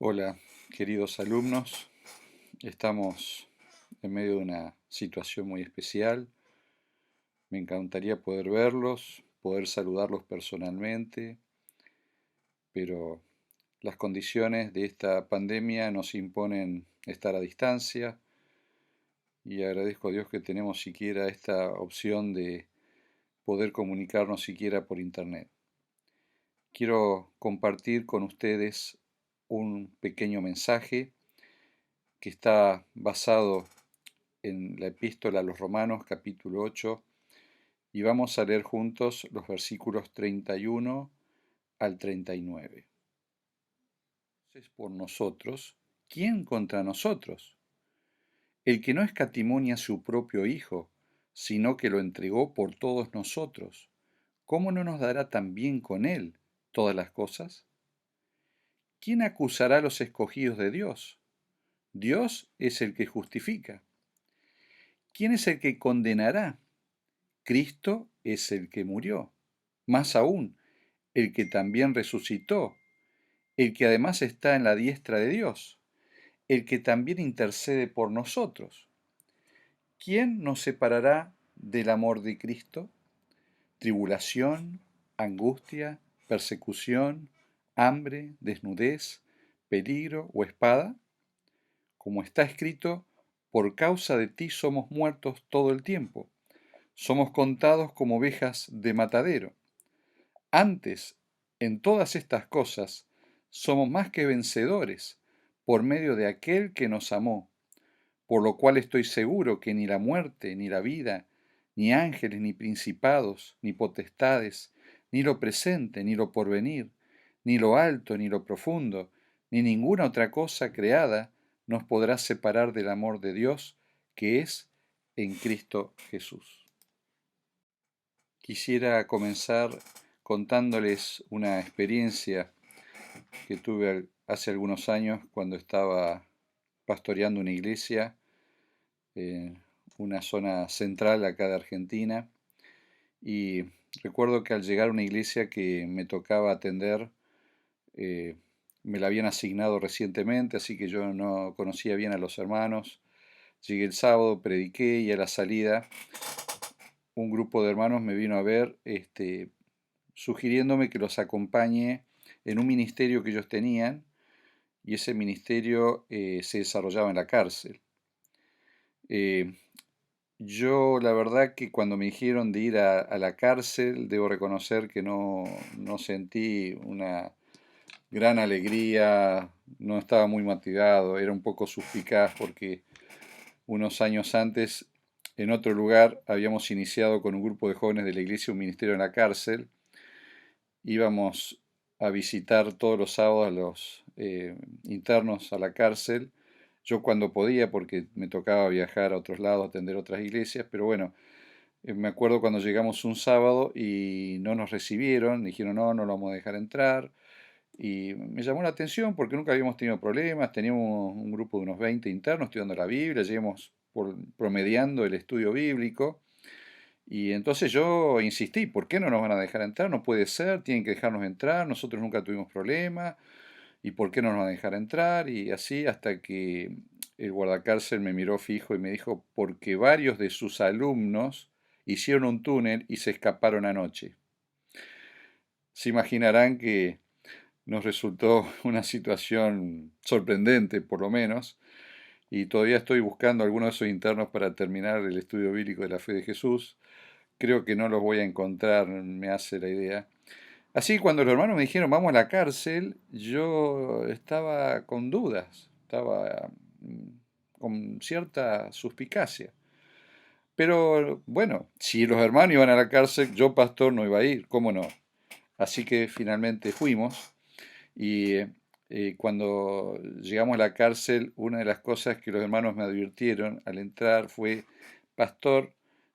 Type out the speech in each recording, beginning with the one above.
Hola, queridos alumnos. Estamos en medio de una situación muy especial. Me encantaría poder verlos, poder saludarlos personalmente, pero las condiciones de esta pandemia nos imponen estar a distancia y agradezco a Dios que tenemos siquiera esta opción de poder comunicarnos siquiera por internet. Quiero compartir con ustedes un pequeño mensaje que está basado en la epístola a los Romanos capítulo 8 y vamos a leer juntos los versículos 31 al 39. Entonces, por nosotros, ¿quién contra nosotros? El que no escatimó ni a su propio Hijo, sino que lo entregó por todos nosotros, ¿cómo no nos dará también con él todas las cosas? ¿Quién acusará a los escogidos de Dios? Dios es el que justifica. ¿Quién es el que condenará? Cristo es el que murió, más aún, el que también resucitó, el que además está en la diestra de Dios, el que también intercede por nosotros. ¿Quién nos separará del amor de Cristo? ¿Tribulación, angustia, persecución, hambre, desnudez, peligro o espada? Como está escrito, por causa de ti somos muertos todo el tiempo, somos contados como ovejas de matadero. Antes, en todas estas cosas, somos más que vencedores por medio de aquel que nos amó, por lo cual estoy seguro que ni la muerte, ni la vida, ni ángeles, ni principados, ni potestades, ni lo presente, ni lo porvenir, ni lo alto, ni lo profundo, ni ninguna otra cosa creada nos podrá separar del amor de Dios que es en Cristo Jesús. Quisiera comenzar contándoles una experiencia que tuve hace algunos años cuando estaba pastoreando una iglesia en una zona central acá de Argentina. Y recuerdo que al llegar a una iglesia que me tocaba atender, eh, me la habían asignado recientemente, así que yo no conocía bien a los hermanos. Llegué el sábado, prediqué y a la salida un grupo de hermanos me vino a ver, sugiriéndome que los acompañe en un ministerio que ellos tenían, y ese ministerio se desarrollaba en la cárcel. Eh, yo la verdad que cuando me dijeron de ir a la cárcel, debo reconocer que no sentí una gran alegría, no estaba muy motivado, era un poco suspicaz porque unos años antes en otro lugar habíamos iniciado con un grupo de jóvenes de la iglesia un ministerio en la cárcel. Íbamos a visitar todos los sábados a los internos a la cárcel, yo cuando podía porque me tocaba viajar a otros lados, atender otras iglesias, pero bueno, me acuerdo cuando llegamos un sábado y no nos recibieron, dijeron no lo vamos a dejar entrar, y me llamó la atención porque nunca habíamos tenido problemas, teníamos un grupo de unos 20 internos estudiando la Biblia, lleguemos promediando el estudio bíblico. Y entonces yo insistí, ¿por qué no nos van a dejar entrar? No puede ser, tienen que dejarnos entrar, nosotros nunca tuvimos problemas, ¿y por qué no nos van a dejar entrar? Y así hasta que el guardacárcel me miró fijo y me dijo, porque varios de sus alumnos hicieron un túnel y se escaparon anoche. Se imaginarán que nos resultó una situación sorprendente, por lo menos, y todavía estoy buscando algunos de esos internos para terminar el estudio bíblico de la fe de Jesús. Creo que no los voy a encontrar, me hace la idea. Así cuando los hermanos me dijeron vamos a la cárcel, yo estaba con dudas, estaba con cierta suspicacia. Pero bueno, si los hermanos iban a la cárcel, yo pastor no iba a ir, ¿cómo no? Así que finalmente fuimos y cuando llegamos a la cárcel, una de las cosas que los hermanos me advirtieron al entrar fue, pastor,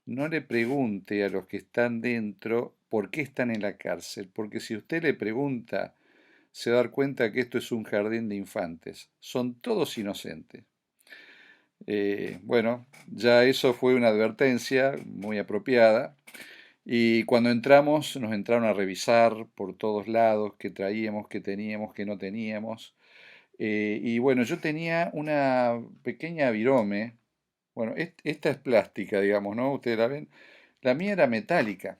no le pregunte a los que están dentro por qué están en la cárcel, porque si usted le pregunta, se va a dar cuenta que esto es un jardín de infantes, son todos inocentes. Bueno, ya eso fue una advertencia muy apropiada. Y cuando entramos, nos entraron a revisar por todos lados qué traíamos, qué teníamos, qué no teníamos. Y bueno, yo tenía una pequeña virome. Bueno, esta es plástica, digamos, ¿no? Ustedes la ven. La mía era metálica.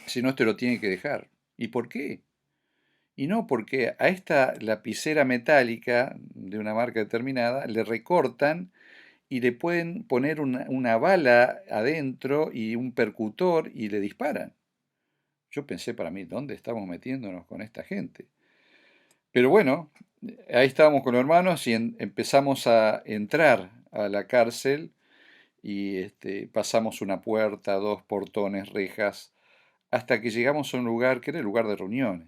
Si no, te lo tiene que dejar. ¿Y por qué? Y no porque a esta lapicera metálica de una marca determinada le recortan y le pueden poner una bala adentro y un percutor y le disparan. Yo pensé para mí, ¿dónde estamos metiéndonos con esta gente? Pero bueno, ahí estábamos con los hermanos y empezamos a entrar a la cárcel y pasamos una puerta, dos portones, rejas, hasta que llegamos a un lugar que era el lugar de reuniones.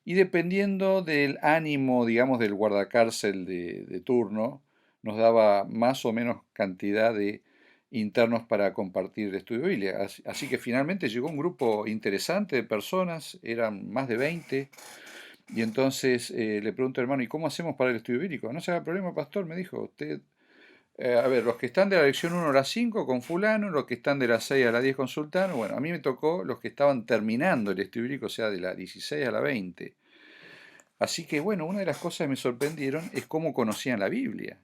Y dependiendo del ánimo, digamos, del guardacárcel de turno, nos daba más o menos cantidad de internos para compartir el estudio bíblico. Así que finalmente llegó un grupo interesante de personas, eran más de 20, y entonces le pregunto al hermano, ¿y cómo hacemos para el estudio bíblico? No se haga problema, pastor, me dijo, usted, a ver, los que están de la lección 1 a la 5 con fulano, los que están de la 6 a la 10 con sultano, bueno, a mí me tocó los que estaban terminando el estudio bíblico, o sea, de la 16 a la 20. Así que bueno, una de las cosas que me sorprendieron es cómo conocían la Biblia.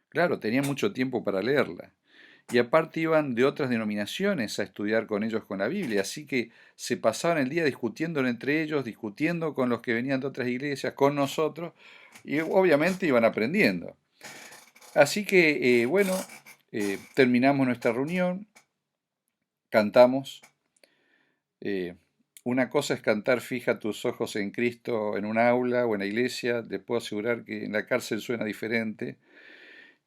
Claro, tenían mucho tiempo para leerla. Y aparte iban de otras denominaciones a estudiar con ellos con la Biblia, así que se pasaban el día discutiendo entre ellos, discutiendo con los que venían de otras iglesias, con nosotros, y obviamente iban aprendiendo. Así que, bueno, terminamos nuestra reunión, cantamos. eh, una cosa es cantar Fija tus ojos en Cristo en un aula o en la iglesia, les puedo asegurar que en la cárcel suena diferente.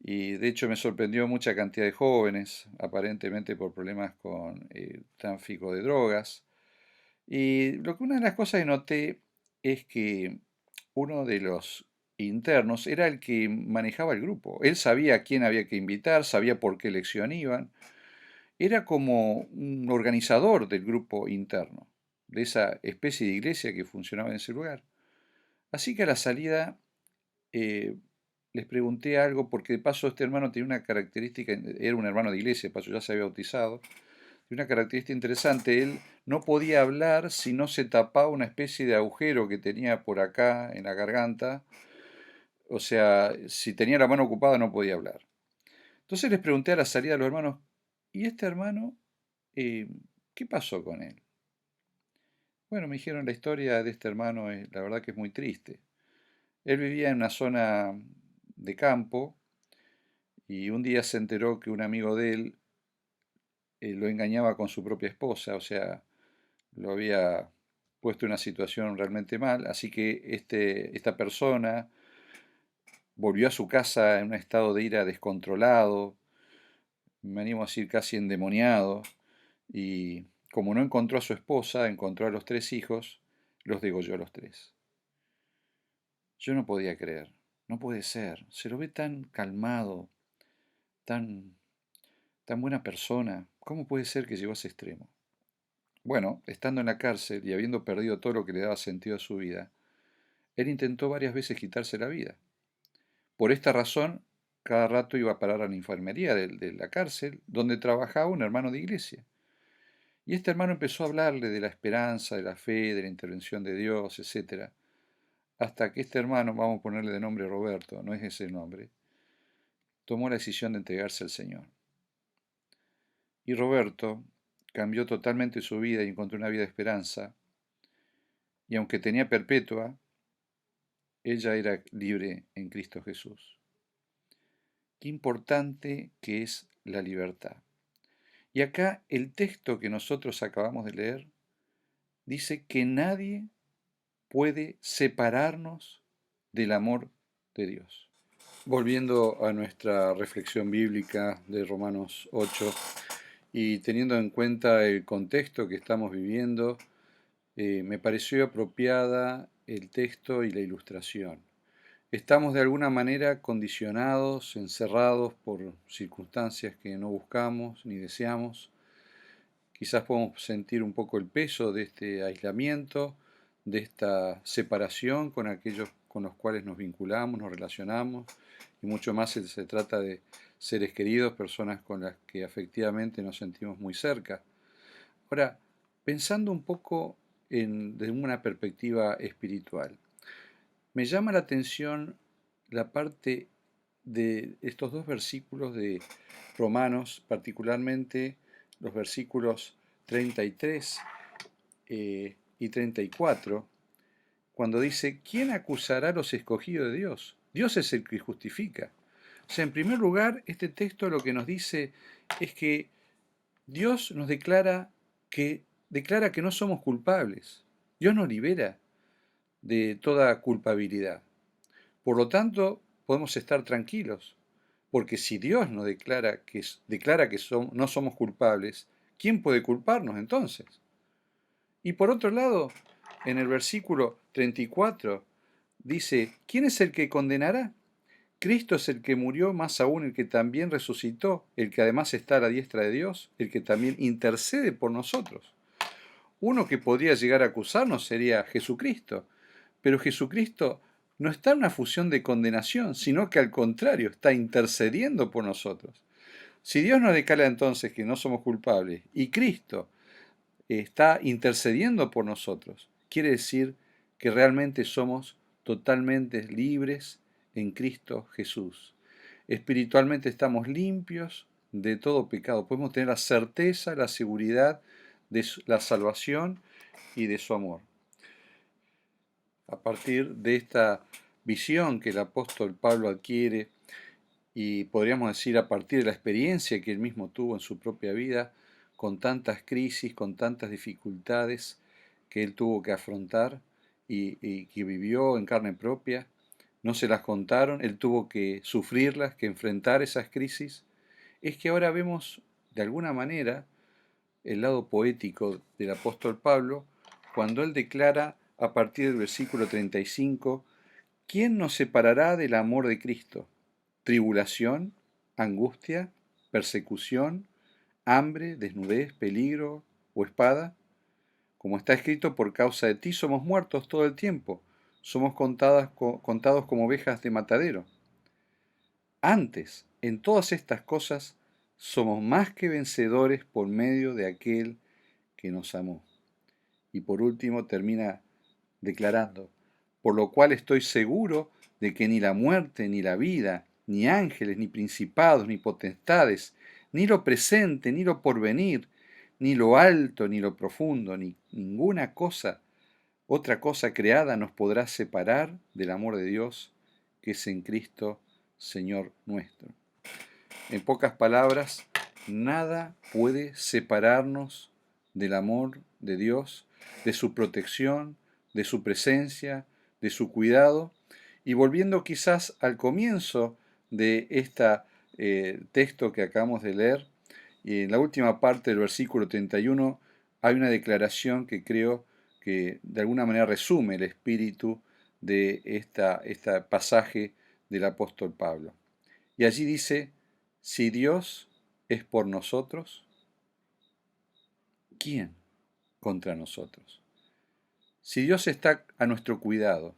Y de hecho me sorprendió mucha cantidad de jóvenes, aparentemente por problemas con tráfico de drogas. Y una de las cosas que noté es que uno de los internos era el que manejaba el grupo. Él sabía a quién había que invitar, sabía por qué lección iban. Era como un organizador del grupo interno, de esa especie de iglesia que funcionaba en ese lugar. Así que a la salida eh, les pregunté algo, porque de paso este hermano tenía una característica, era un hermano de iglesia, de paso ya se había bautizado, tenía una característica interesante, él no podía hablar si no se tapaba una especie de agujero que tenía por acá en la garganta, o sea, si tenía la mano ocupada no podía hablar. Entonces les pregunté a la salida a los hermanos, ¿y este hermano, eh, qué pasó con él? Bueno, me dijeron la historia de este hermano, la verdad que es muy triste. Él vivía en una zona de campo y un día se enteró que un amigo de él lo engañaba con su propia esposa, o sea, lo había puesto en una situación realmente mal, así que esta persona volvió a su casa en un estado de ira descontrolado, me animo a decir casi endemoniado, y como no encontró a su esposa, encontró a los tres hijos, los degolló a los tres. Yo no podía creer, no puede ser, se lo ve tan calmado, tan, tan buena persona, ¿cómo puede ser que llegó a ese extremo? Bueno, estando en la cárcel y habiendo perdido todo lo que le daba sentido a su vida, él intentó varias veces quitarse la vida. Por esta razón, cada rato iba a parar a la enfermería de la cárcel, donde trabajaba un hermano de iglesia. Y este hermano empezó a hablarle de la esperanza, de la fe, de la intervención de Dios, etc. Hasta que este hermano, vamos a ponerle de nombre Roberto, no es ese el nombre, tomó la decisión de entregarse al Señor. Y Roberto cambió totalmente su vida y encontró una vida de esperanza. Y aunque tenía perpetua, ella era libre en Cristo Jesús. Qué importante que es la libertad. Y acá el texto que nosotros acabamos de leer dice que nadie puede separarnos del amor de Dios. Volviendo a nuestra reflexión bíblica de Romanos 8 y teniendo en cuenta el contexto que estamos viviendo, me pareció apropiada el texto y la ilustración. Estamos de alguna manera condicionados, encerrados por circunstancias que no buscamos ni deseamos. Quizás podemos sentir un poco el peso de este aislamiento, de esta separación con aquellos con los cuales nos vinculamos, nos relacionamos, y mucho más si se trata de seres queridos, personas con las que afectivamente nos sentimos muy cerca. Ahora, pensando un poco desde una perspectiva espiritual, me llama la atención la parte de estos dos versículos de Romanos, particularmente los versículos 33 y 34, cuando dice, ¿quién acusará a los escogidos de Dios? Dios es el que justifica. O sea, en primer lugar, este texto lo que nos dice es que Dios nos declara que no somos culpables. Dios nos libera de toda culpabilidad. Por lo tanto, podemos estar tranquilos, porque si Dios nos declara que no somos culpables, ¿quién puede culparnos entonces? Y por otro lado, en el versículo 34 dice, ¿quién es el que condenará? Cristo es el que murió, más aún el que también resucitó, el que además está a la diestra de Dios, el que también intercede por nosotros. Uno que podría llegar a acusarnos sería Jesucristo, pero Jesucristo no está en una fusión de condenación, sino que al contrario, está intercediendo por nosotros. Si Dios nos declara entonces que no somos culpables y Cristo está intercediendo por nosotros, quiere decir que realmente somos totalmente libres en Cristo Jesús. Espiritualmente estamos limpios de todo pecado. Podemos tener la certeza, la seguridad de la salvación y de su amor. A partir de esta visión que el apóstol Pablo adquiere, y podríamos decir a partir de la experiencia que él mismo tuvo en su propia vida, con tantas crisis, con tantas dificultades que él tuvo que afrontar y que vivió en carne propia, no se las contaron, él tuvo que sufrirlas, que enfrentar esas crisis, es que ahora vemos de alguna manera el lado poético del apóstol Pablo cuando él declara a partir del versículo 35, ¿quién nos separará del amor de Cristo? ¿Tribulación, angustia, persecución, hambre, desnudez, peligro o espada? Como está escrito, por causa de ti somos muertos todo el tiempo, somos contados como ovejas de matadero. Antes, en todas estas cosas, somos más que vencedores por medio de aquel que nos amó. Y por último termina declarando, por lo cual estoy seguro de que ni la muerte, ni la vida, ni ángeles, ni principados, ni potestades, ni lo presente, ni lo porvenir, ni lo alto, ni lo profundo, ni ninguna cosa, otra cosa creada nos podrá separar del amor de Dios que es en Cristo, Señor nuestro. En pocas palabras, nada puede separarnos del amor de Dios, de su protección, de su presencia, de su cuidado. Y volviendo quizás al comienzo de este texto que acabamos de leer, y en la última parte del versículo 31 hay una declaración que creo que de alguna manera resume el espíritu de este pasaje del apóstol Pablo. Y allí dice, si Dios es por nosotros, ¿quién contra nosotros? Si Dios está a nuestro cuidado,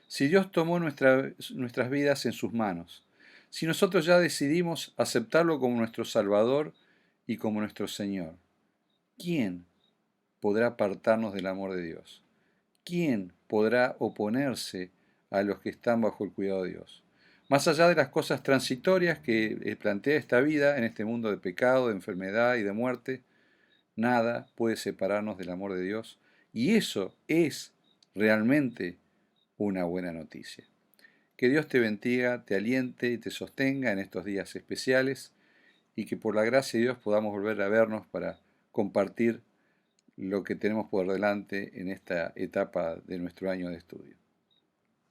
si Dios tomó nuestras vidas en sus manos, si nosotros ya decidimos aceptarlo como nuestro Salvador y como nuestro Señor, ¿quién podrá apartarnos del amor de Dios? ¿Quién podrá oponerse a los que están bajo el cuidado de Dios? Más allá de las cosas transitorias que plantea esta vida en este mundo de pecado, de enfermedad y de muerte, nada puede separarnos del amor de Dios. Y eso es realmente una buena noticia. Que Dios te bendiga, te aliente y te sostenga en estos días especiales y que por la gracia de Dios podamos volver a vernos para compartir lo que tenemos por delante en esta etapa de nuestro año de estudio.